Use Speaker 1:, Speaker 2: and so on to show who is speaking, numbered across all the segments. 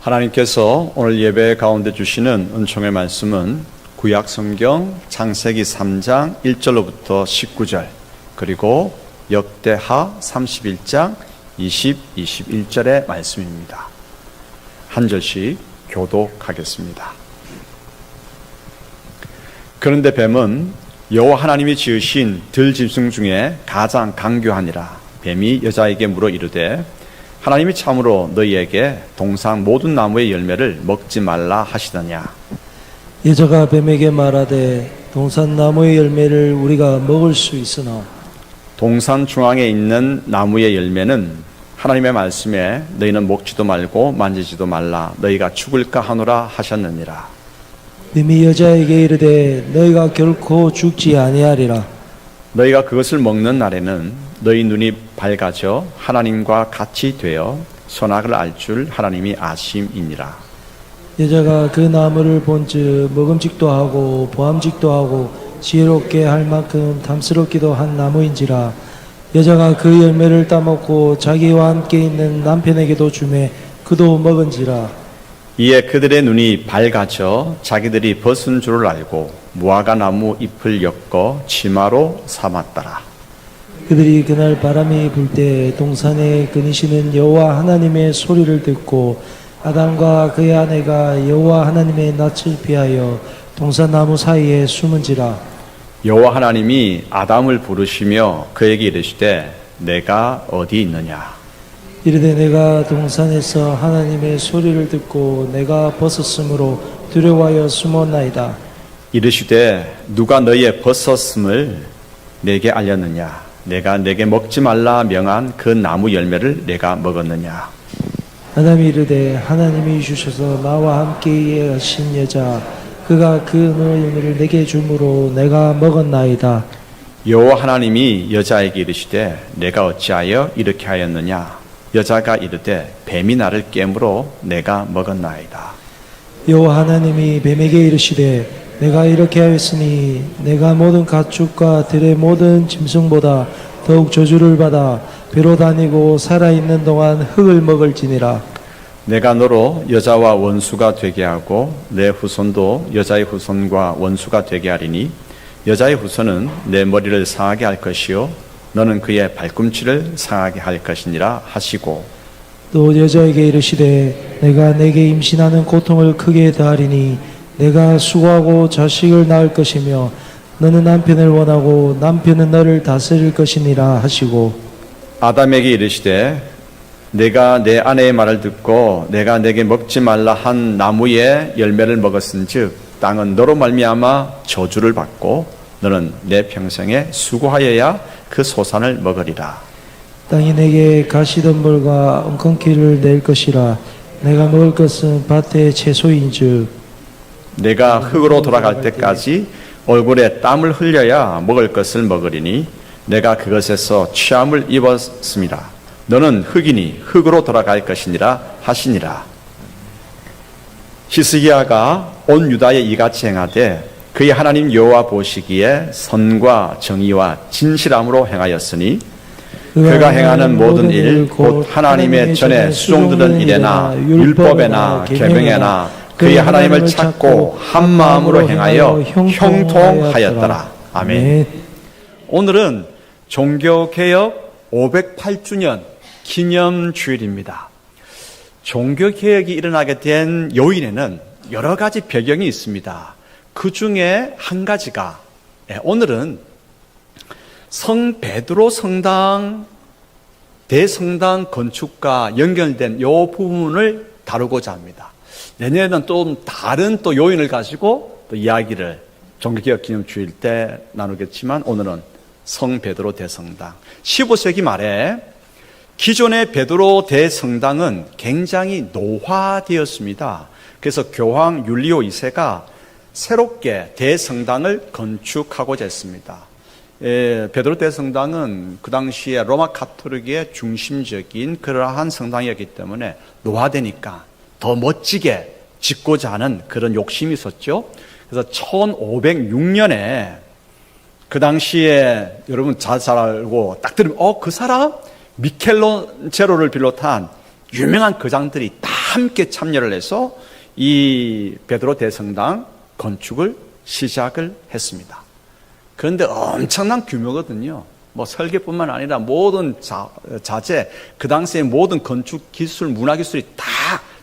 Speaker 1: 하나님께서 오늘 예배 가운데 주시는 은총의 말씀은 구약 성경 창세기 3장 1절로부터 19절 그리고 역대하 31장 20, 21절의 말씀입니다. 한 절씩 교독하겠습니다. 그런데 뱀은 여호와 하나님이 지으신 들짐승 중에 가장 강교하니라. 뱀이 여자에게 물어 이르되 하나님이 참으로 너희에게 동산 모든 나무의 열매를 먹지 말라 하시더냐.
Speaker 2: 여자가 뱀에게 말하되 동산 나무의 열매를 우리가 먹을 수 있으나
Speaker 1: 동산 중앙에 있는 나무의 열매는 하나님의 말씀에 너희는 먹지도 말고 만지지도 말라 너희가 죽을까 하노라 하셨느니라.
Speaker 2: 뱀이 여자에게 이르되 너희가 결코 죽지 아니하리라. 너희가
Speaker 1: 그것을 먹는 날에는 너희 눈이 밝아져 하나님과 같이 되어 선악을 알 줄 하나님이 아심이니라.
Speaker 2: 여자가 그 나무를 본즉 먹음직도 하고 보암직도 하고 지혜롭게 할 만큼 탐스럽기도 한 나무인지라. 여자가 그 열매를 따먹고 자기와 함께 있는 남편에게도 주매 그도 먹은지라.
Speaker 1: 이에 그들의 눈이 밝아져 자기들이 벗은 줄을 알고 무화과 나무 잎을 엮어 치마로 삼았더라.
Speaker 2: 그들이 그날 바람이 불 때 동산에 거니시는 여호와 하나님의 소리를 듣고 아담과 그의 아내가 여호와 하나님의 낯을 피하여 동산나무 사이에 숨은지라.
Speaker 1: 여호와 하나님이 아담을 부르시며 그에게 이르시되 내가 어디 있느냐.
Speaker 2: 이르되 내가 동산에서 하나님의 소리를 듣고 내가 벗었으므로 두려워하여 숨었나이다.
Speaker 1: 이르시되 누가 너희의 벗었음을 내게 알렸느냐. 내가 내게 먹지 말라 명한 그 나무 열매를 내가 먹었느냐.
Speaker 2: 아담이 이르되 하나님이 주셔서 나와 함께 하신 여자 그가 그 열매를 내게 주므로 내가 먹었나이다.
Speaker 1: 여호와 하나님이 여자에게 이르시되 내가 어찌하여 이렇게 하였느냐. 여자가 이르되 뱀이 나를 깨물어 내가 먹었나이다.
Speaker 2: 여호와 하나님이 뱀에게 이르시되 내가 이렇게 하였으니 내가 모든 가축과 들의 모든 짐승보다 더욱 저주를 받아 배로 다니고 살아있는 동안 흙을 먹을지니라.
Speaker 1: 내가 너로 여자와 원수가 되게 하고 내 후손도 여자의 후손과 원수가 되게 하리니 여자의 후손은 내 머리를 상하게 할 것이요 너는 그의 발꿈치를 상하게 할 것이니라 하시고
Speaker 2: 또 여자에게 이르시되 내가 내게 임신하는 고통을 크게 더하리니 내가 수고하고 자식을 낳을 것이며 너는 남편을 원하고 남편은 너를 다스릴 것이니라 하시고
Speaker 1: 아담에게 이르시되 내가 내 아내의 말을 듣고 내가 내게 먹지 말라 한 나무의 열매를 먹었은즉 땅은 너로 말미암아 저주를 받고 너는 내 평생에 수고하여야 그 소산을 먹으리라.
Speaker 2: 땅이 내게 가시덤불과 엉겅퀴를 낼 것이라. 내가 먹을 것은 밭의 채소인즉
Speaker 1: 내가 흙으로 돌아갈 때까지 얼굴에 땀을 흘려야 먹을 것을 먹으리니 내가 그것에서 취함을 입었습니다. 너는 흙이니 흙으로 돌아갈 것이니라 하시니라. 히스기야가 온 유다에 이같이 행하되 그의 하나님 여호와 보시기에 선과 정의와 진실함으로 행하였으니 그가 행하는 모든 일 곧 하나님의 전에 수종드는 일에나 율법에나 계명에나 그의 하나님을 찾고 한 마음으로 행하여 형통하였더라. 아멘. 오늘은 종교개혁 508주년 기념주일입니다. 종교개혁이 일어나게 된 요인에는 여러 가지 배경이 있습니다. 그 중에 한 가지가 오늘은 성 베드로 성당 대성당 건축과 연결된 이 부분을 다루고자 합니다. 내년에는 또 다른 또 요인을 가지고 또 이야기를 종교개혁 기념주일 때 나누겠지만 오늘은 성 베드로 대성당 15세기 말에 기존의 베드로 대성당은 굉장히 노화되었습니다. 그래서 교황 율리오 2세가 새롭게 대성당을 건축하고자 했습니다. 베드로 대성당은 그 당시에 로마 가톨릭의 중심적인 그러한 성당이었기 때문에 노화되니까 더 멋지게 짓고자 하는 그런 욕심이 있었죠. 그래서 1506년에 그 당시에 여러분 잘 알고 딱 들으면 그 사람? 미켈란젤로를 비롯한 유명한 거장들이 다 함께 참여를 해서 이 베드로 대성당 건축을 시작을 했습니다. 그런데 엄청난 규모거든요. 뭐 설계뿐만 아니라 모든 자재, 그 당시에 모든 건축 기술, 문화 기술이 다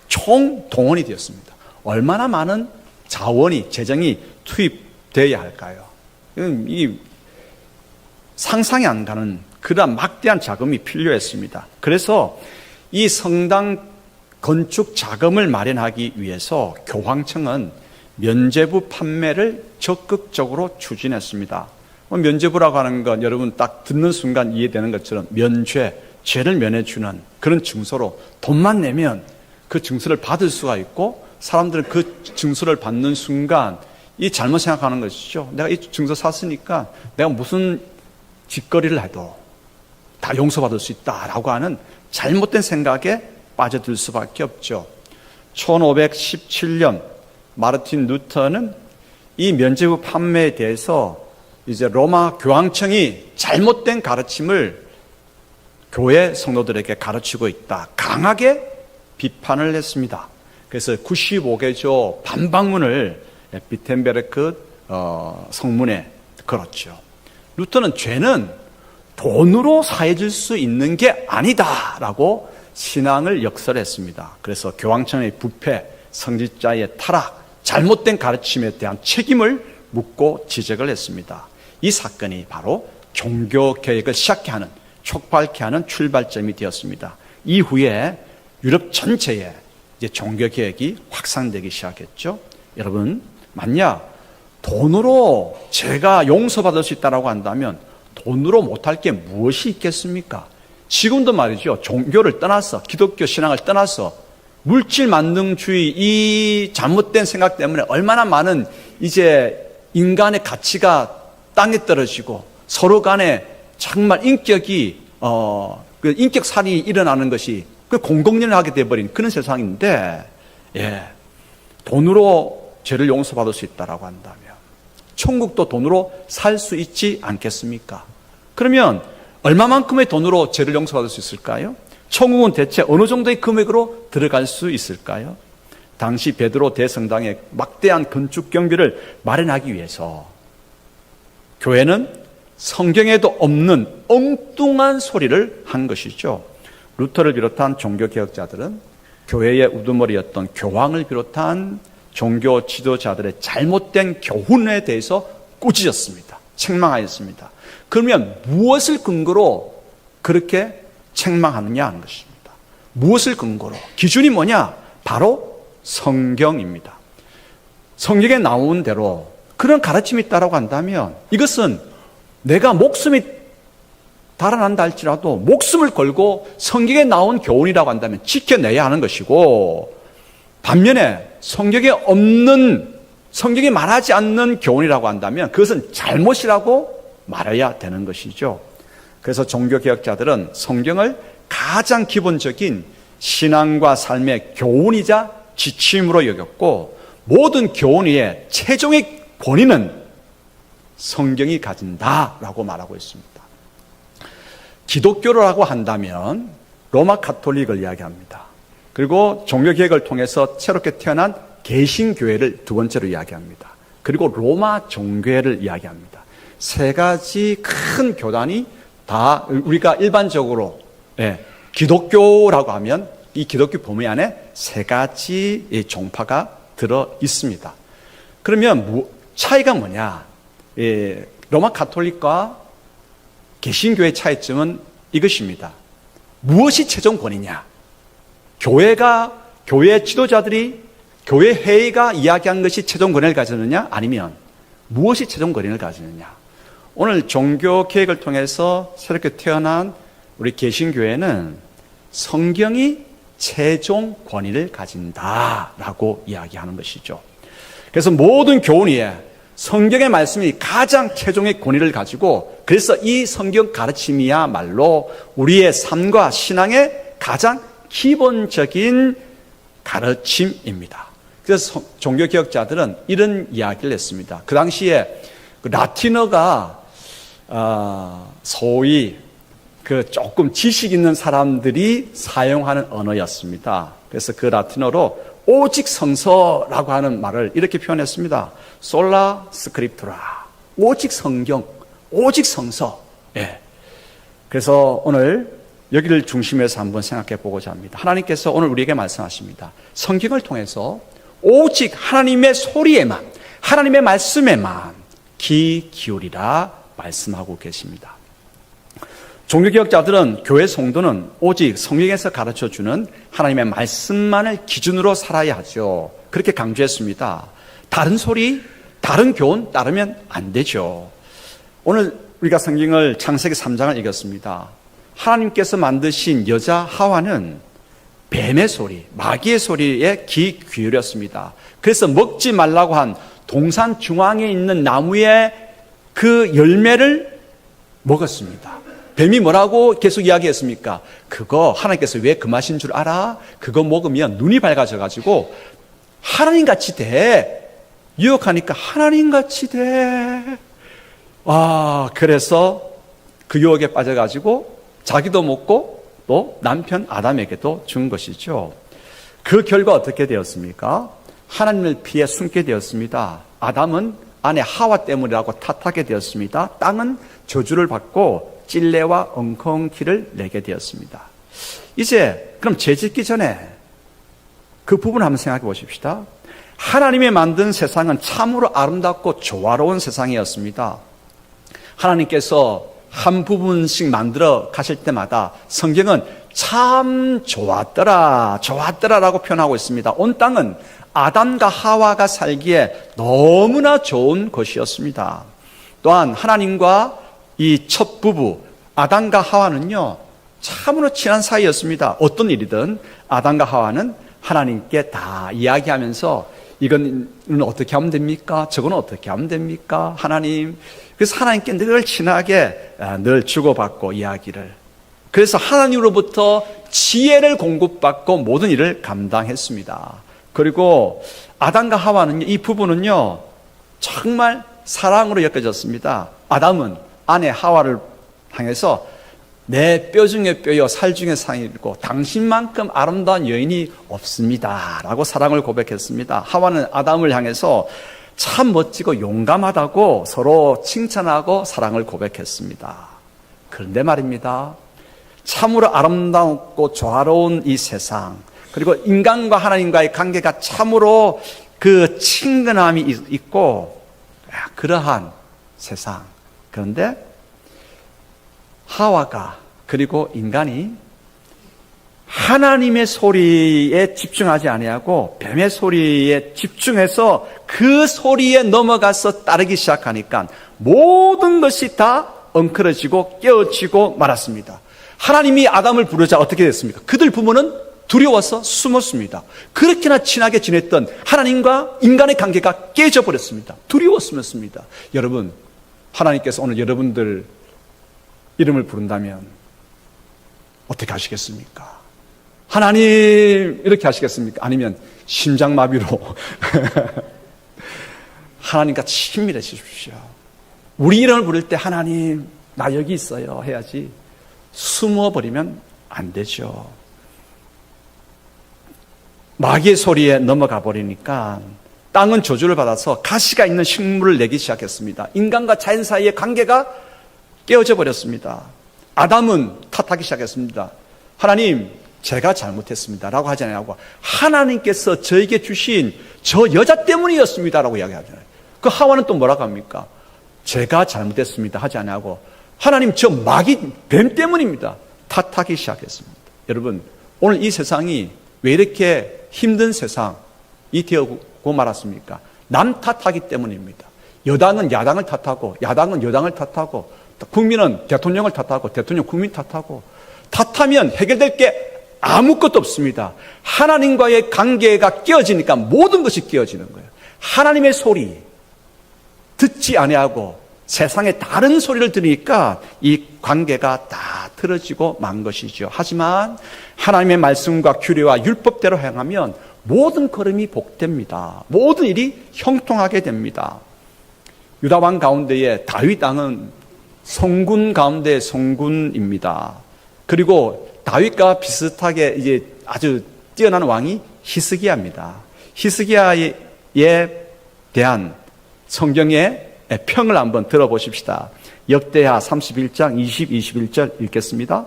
Speaker 1: 총동원이 되었습니다. 얼마나 많은 자원이, 재정이 투입되어야 할까요? 이 상상이 안 가는 그러한 막대한 자금이 필요했습니다. 그래서 이 성당 건축 자금을 마련하기 위해서 교황청은 면죄부 판매를 적극적으로 추진했습니다. 면죄부라고 하는 건 여러분 딱 듣는 순간 이해되는 것처럼 면죄, 죄를 면해주는 그런 증서로 돈만 내면 그 증서를 받을 수가 있고 사람들은 그 증서를 받는 순간 이 잘못 생각하는 것이죠. 내가 이 증서 샀으니까 내가 무슨 짓거리를 해도 다 용서받을 수 있다라고 하는 잘못된 생각에 빠져들 수밖에 없죠. 1517년 마르틴 루터는 이 면죄부 판매에 대해서 이제 로마 교황청이 잘못된 가르침을 교회 성도들에게 가르치고 있다. 강하게 비판을 했습니다. 그래서 95개조 반박문을 비텐베르크 성문에 걸었죠. 루터는 죄는 돈으로 사해질 수 있는 게 아니다라고 신앙을 역설했습니다. 그래서 교황청의 부패, 성직자의 타락, 잘못된 가르침에 대한 책임을 묻고 지적을 했습니다. 이 사건이 바로 종교개혁을 시작케 하는, 촉발케 하는 출발점이 되었습니다. 이후에 유럽 전체에 이제 종교개혁이 확산되기 시작했죠. 여러분, 만약 돈으로 죄가 용서받을 수 있다고 한다면 돈으로 못할 게 무엇이 있겠습니까? 지금도 말이죠. 종교를 떠나서, 기독교 신앙을 떠나서 물질 만능주의 이 잘못된 생각 때문에 얼마나 많은 이제 인간의 가치가 땅에 떨어지고 서로 간에 정말 인격이 그 인격 살인이 일어나는 것이 그 공공연히 하게 돼버린 그런 세상인데, 예, 돈으로 죄를 용서받을 수 있다라고 한다면 천국도 돈으로 살 수 있지 않겠습니까? 그러면 얼마만큼의 돈으로 죄를 용서받을 수 있을까요? 천국은 대체 어느 정도의 금액으로 들어갈 수 있을까요? 당시 베드로 대성당의 막대한 건축 경비를 마련하기 위해서 교회는 성경에도 없는 엉뚱한 소리를 한 것이죠. 루터를 비롯한 종교개혁자들은 교회의 우두머리였던 교황을 비롯한 종교 지도자들의 잘못된 교훈에 대해서 꾸짖었습니다. 책망하였습니다. 그러면 무엇을 근거로 그렇게 책망하느냐 하는 것입니다. 무엇을 근거로? 기준이 뭐냐? 바로 성경입니다. 성경에 나온 대로 그런 가르침이 있다고 한다면 이것은 내가 목숨이 달아난다 할지라도 목숨을 걸고 성경에 나온 교훈이라고 한다면 지켜내야 하는 것이고, 반면에 성경에 없는, 성경이 말하지 않는 교훈이라고 한다면 그것은 잘못이라고 말해야 되는 것이죠. 그래서 종교개혁자들은 성경을 가장 기본적인 신앙과 삶의 교훈이자 지침으로 여겼고, 모든 교훈 위에 최종의 권위는 성경이 가진다라고 말하고 있습니다. 기독교라고 한다면 로마 가톨릭을 이야기합니다. 그리고 종교개혁을 통해서 새롭게 태어난 개신교회를 두 번째로 이야기합니다. 그리고 로마 종교회를 이야기합니다. 세 가지 큰 교단이 다 우리가 일반적으로 기독교라고 하면 이 기독교 범위 안에 세 가지 종파가 들어 있습니다. 그러면 차이가 뭐냐? 로마 가톨릭과 개신교의 차이점은 이것입니다. 무엇이 최종 권위냐? 교회 지도자들이, 교회 회의가 이야기한 것이 최종 권위를 가지느냐? 아니면 무엇이 최종 권위를 가지느냐? 오늘 종교 개혁을 통해서 새롭게 태어난 우리 개신교회는 성경이 최종 권위를 가진다라고 이야기하는 것이죠. 그래서 모든 교훈 위에 성경의 말씀이 가장 최종의 권위를 가지고, 그래서 이 성경 가르침이야말로 우리의 삶과 신앙의 가장 기본적인 가르침입니다. 그래서 종교개혁자들은 이런 이야기를 했습니다. 그 당시에 라틴어가 소위 그 조금 지식 있는 사람들이 사용하는 언어였습니다. 그래서 그 라틴어로 오직 성서라고 하는 말을 이렇게 표현했습니다. 솔라 스크립투라. 오직 성경, 오직 성서. 예. 그래서 오늘 여기를 중심해서 한번 생각해 보고자 합니다. 하나님께서 오늘 우리에게 말씀하십니다. 성경을 통해서 오직 하나님의 소리에만, 하나님의 말씀에만 귀 기울이라 말씀하고 계십니다. 종교개혁자들은 교회 성도는 오직 성경에서 가르쳐주는 하나님의 말씀만을 기준으로 살아야 하죠. 그렇게 강조했습니다. 다른 소리, 다른 교훈 따르면 안 되죠. 오늘 우리가 성경을 창세기 3장을 읽었습니다. 하나님께서 만드신 여자 하와는 뱀의 소리, 마귀의 소리에 귀 기울였습니다. 그래서 먹지 말라고 한 동산 중앙에 있는 나무의 그 열매를 먹었습니다. 뱀이 뭐라고 계속 이야기했습니까? 그거 하나님께서 왜 그 맛인 줄 알아? 그거 먹으면 눈이 밝아져 가지고 하나님같이 돼. 유혹하니까 하나님같이 돼. 그래서 그 유혹에 빠져가지고 자기도 먹고 또 남편 아담에게도 준 것이죠. 그 결과 어떻게 되었습니까? 하나님을 피해 숨게 되었습니다. 아담은 아내 하와 때문이라고 탓하게 되었습니다. 땅은 저주를 받고 찔레와 엉겅퀴를 내게 되었습니다. 이제 그럼 죄 짓기 전에 그 부분 한번 생각해 보십시다. 하나님이 만든 세상은 참으로 아름답고 조화로운 세상이었습니다. 하나님께서 한 부분씩 만들어 가실 때마다 성경은 참 좋았더라, 좋았더라라고 표현하고 있습니다. 온 땅은 아담과 하와가 살기에 너무나 좋은 것이었습니다. 또한 하나님과 이 첫 부부 아담과 하와는요 참으로 친한 사이였습니다. 어떤 일이든 아담과 하와는 하나님께 다 이야기하면서 이건 어떻게 하면 됩니까? 저건 어떻게 하면 됩니까? 하나님. 그래서 하나님께 늘 친하게 늘 주고받고 이야기를. 그래서 하나님으로부터 지혜를 공급받고 모든 일을 감당했습니다. 그리고 아담과 하와는 이 부부는요 정말 사랑으로 엮여졌습니다. 아담은 아내 하와를 향해서 내 뼈 중에 뼈요 살 중에 살이고 당신만큼 아름다운 여인이 없습니다 라고 사랑을 고백했습니다. 하와는 아담을 향해서 참 멋지고 용감하다고 서로 칭찬하고 사랑을 고백했습니다. 그런데 말입니다, 참으로 아름답고 조화로운 이 세상, 그리고 인간과 하나님과의 관계가 참으로 그 친근함이 있고 그러한 세상. 그런데 하와가 그리고 인간이 하나님의 소리에 집중하지 아니하고 뱀의 소리에 집중해서 그 소리에 넘어가서 따르기 시작하니까 모든 것이 다 엉클어지고 깨어지고 말았습니다. 하나님이 아담을 부르자 어떻게 됐습니까? 그들 부모는 두려워서 숨었습니다. 그렇게나 친하게 지냈던 하나님과 인간의 관계가 깨져버렸습니다. 두려웠습니다. 여러분, 하나님께서 오늘 여러분들 이름을 부른다면 어떻게 하시겠습니까? 하나님 이렇게 하시겠습니까? 아니면 심장마비로 하나님과 친밀해지십시오. 우리 이름을 부를 때 하나님 나 여기 있어요 해야지 숨어버리면 안 되죠. 마귀의 소리에 넘어가 버리니까 땅은 저주를 받아서 가시가 있는 식물을 내기 시작했습니다. 인간과 자연 사이의 관계가 깨어져 버렸습니다. 아담은 탓하기 시작했습니다. 하나님 제가 잘못했습니다 라고 하지 않고 하나님께서 저에게 주신 저 여자 때문이었습니다 라고 이야기하잖아요. 그 하와는 또 뭐라고 합니까? 제가 잘못했습니다 하지 않고 하나님 저 마귀 뱀 때문입니다 탓하기 시작했습니다. 여러분, 오늘 이 세상이 왜 이렇게 힘든 세상이 되고 말았습니까? 남 탓하기 때문입니다. 여당은 야당을 탓하고 야당은 여당을 탓하고 국민은 대통령을 탓하고 대통령 국민 탓하고 탓하면 해결될 게 아무것도 없습니다. 하나님과의 관계가 깨어지니까 모든 것이 깨어지는 거예요. 하나님의 소리 듣지 아니하고 세상의 다른 소리를 들으니까 이 관계가 다 틀어지고 만 것이죠. 하지만 하나님의 말씀과 규례와 율법대로 행하면 모든 걸음이 복됩니다. 모든 일이 형통하게 됩니다. 유다 왕 가운데에 다윗 왕은 성군 가운데 성군입니다. 그리고 다윗과 비슷하게 이제 아주 뛰어난 왕이 히스기야입니다. 히스기야에 대한 성경의 평을 한번 들어보십시다. 역대하 31장 20, 21절 읽겠습니다.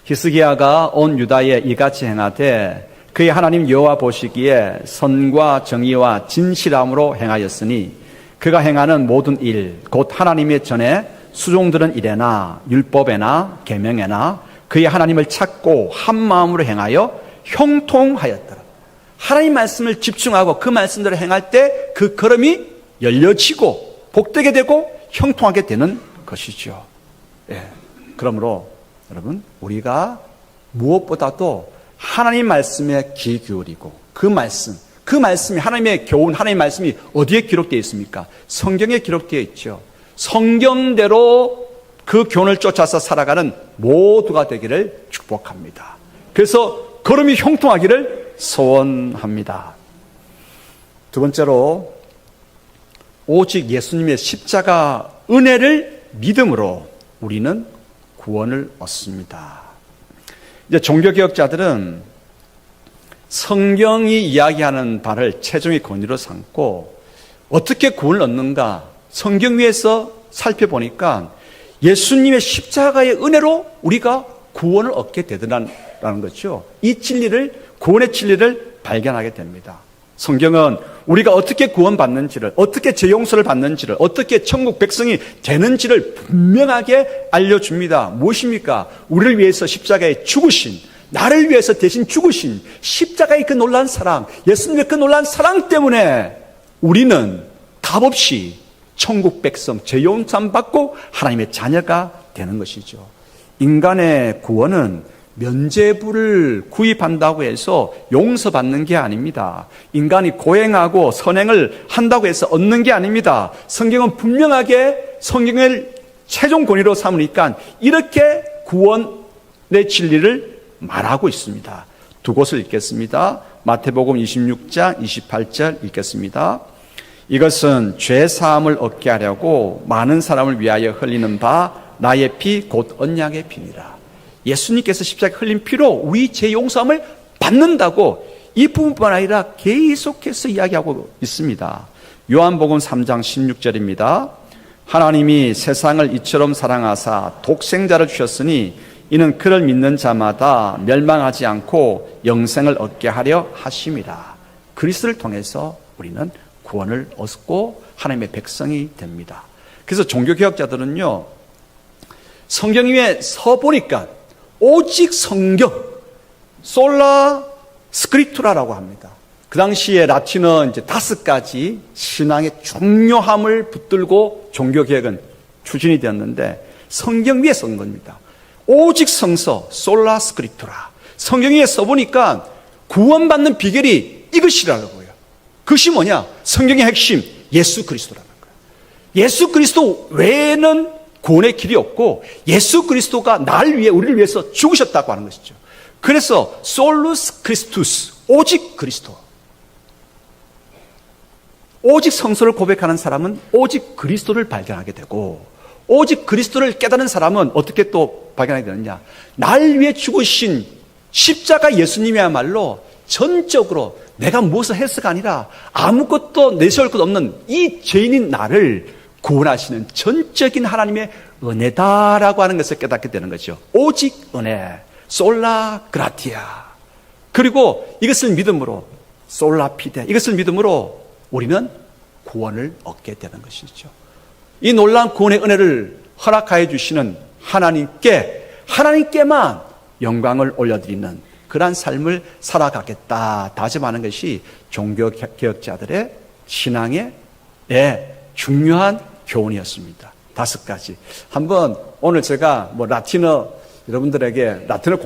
Speaker 1: 히스기야가 온 유다에 이같이 행하되 그의 하나님 여호와 보시기에 선과 정의와 진실함으로 행하였으니 그가 행하는 모든 일 곧 하나님의 전에 수종들은 일에나 율법에나 계명에나 그의 하나님을 찾고 한 마음으로 행하여 형통하였더라. 하나님 말씀을 집중하고 그 말씀대로 행할 때 그 걸음이 열려지고 복되게 되고 형통하게 되는 것이죠. 예. 그러므로 여러분, 우리가 무엇보다도 하나님 말씀에 귀 기울이고 그 말씀이 하나님의 교훈, 하나님의 말씀이 어디에 기록되어 있습니까? 성경에 기록되어 있죠. 성경대로 그 교훈을 쫓아서 살아가는 모두가 되기를 축복합니다. 그래서 걸음이 형통하기를 소원합니다. 두 번째로, 오직 예수님의 십자가 은혜를 믿음으로 우리는 구원을 얻습니다. 이제 종교개혁자들은 성경이 이야기하는 바를 최종의 권위로 삼고 어떻게 구원을 얻는가 성경 위에서 살펴보니까 예수님의 십자가의 은혜로 우리가 구원을 얻게 되더라는 거죠. 이 진리를, 구원의 진리를 발견하게 됩니다. 성경은 우리가 어떻게 구원받는지를, 어떻게 죄 용서를 받는지를, 어떻게 천국 백성이 되는지를 분명하게 알려줍니다. 무엇입니까? 우리를 위해서 십자가에 죽으신, 나를 위해서 대신 죽으신 십자가의 그 놀라운 사랑, 예수님의 그 놀라운 사랑 때문에 우리는 값없이 천국 백성, 죄 용서 받고 하나님의 자녀가 되는 것이죠. 인간의 구원은 면죄부를 구입한다고 해서 용서받는 게 아닙니다. 인간이 고행하고 선행을 한다고 해서 얻는 게 아닙니다. 성경은 분명하게 성경을 최종 권위로 삼으니까 이렇게 구원의 진리를 말하고 있습니다. 두 곳을 읽겠습니다. 마태복음 26장 28절 읽겠습니다. 이것은 죄 사함을 얻게 하려고 많은 사람을 위하여 흘리는 바 나의 피 곧 언약의 피니라. 예수님께서 십자가에 흘린 피로 우리 죄 용서함을 받는다고 이 부분뿐 아니라 계속해서 이야기하고 있습니다. 요한복음 3장 16절입니다. 하나님이 세상을 이처럼 사랑하사 독생자를 주셨으니 이는 그를 믿는 자마다 멸망하지 않고 영생을 얻게 하려 하심이라. 그리스도를 통해서 우리는 구원을 얻고 하나님의 백성이 됩니다. 그래서 종교개혁자들은요, 성경 위에 서 보니까 오직 성경, 솔라 스크립투라라고 합니다. 그 당시에 라틴어 이제 5가지 신앙의 중요함을 붙들고 종교개혁은 추진이 되었는데 성경 위에 쓴 겁니다. 오직 성서, 솔라 스크립투라. 성경 위에 써보니까 구원받는 비결이 이것이라고요. 그것이 뭐냐? 성경의 핵심, 예수 그리스도라는 거예요. 예수 그리스도 외에는 구원의 길이 없고 예수 그리스도가 날 위해, 우리를 위해서 죽으셨다고 하는 것이죠. 그래서 솔루스 크리스투스, 오직 그리스도. 오직 성서를 고백하는 사람은 오직 그리스도를 발견하게 되고, 오직 그리스도를 깨닫는 사람은 어떻게 또 발견하게 되느냐? 날 위해 죽으신 십자가 예수님이야말로 전적으로 내가 무엇을 해서가 아니라 아무것도 내세울 것 없는 이 죄인인 나를 구원하시는 전적인 하나님의 은혜다라고 하는 것을 깨닫게 되는 거죠. 오직 은혜, 솔라 그라티아. 그리고 이것을 믿음으로, 솔라 피데, 이것을 믿음으로 우리는 구원을 얻게 되는 것이죠. 이 놀라운 구원의 은혜를 허락하여 주시는 하나님께만 영광을 올려드리는 그러한 삶을 살아가겠다 다짐하는 것이 종교개혁자들의 신앙의 중요한 교훈이었습니다. 5가지. 한번 오늘 제가 라틴어 여러분들에게 라틴어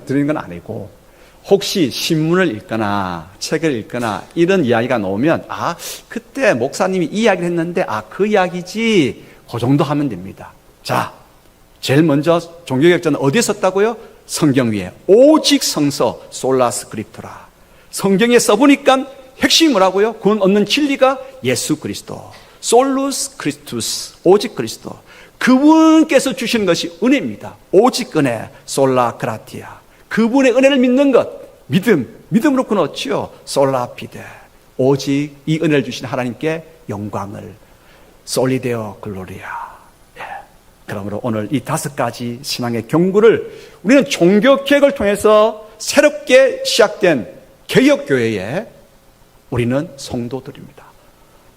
Speaker 1: 드리는 건 아니고, 혹시 신문을 읽거나 책을 읽거나 이런 이야기가 나오면 그때 목사님이 이 이야기를 했는데 그 이야기지, 그 정도 하면 됩니다. 자, 제일 먼저 종교개혁자는 어디에 썼다고요? 성경 위에. 오직 성서, 솔라 스크립투라. 성경에 써보니까 핵심이 뭐라고요? 구원 얻는 진리가 예수 그리스도, 솔루스 크리스투스, 오직 그리스도.
Speaker 3: 그분께서 주시는 것이 은혜입니다. 오직 은혜, 솔라 그라티아. 그분의 은혜를 믿는 것, 믿음으로 끊었지요. 솔라 피데. 오직 이 은혜를 주신 하나님께 영광을, 솔리데오 글로리아. 예. 그러므로 오늘 이 5가지 신앙의 경구를 우리는 종교개혁을 통해서 새롭게 시작된 개혁교회에 우리는 성도들입니다.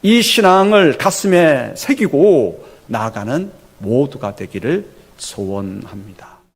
Speaker 3: 이 신앙을 가슴에 새기고 나아가는 모두가 되기를 소원합니다.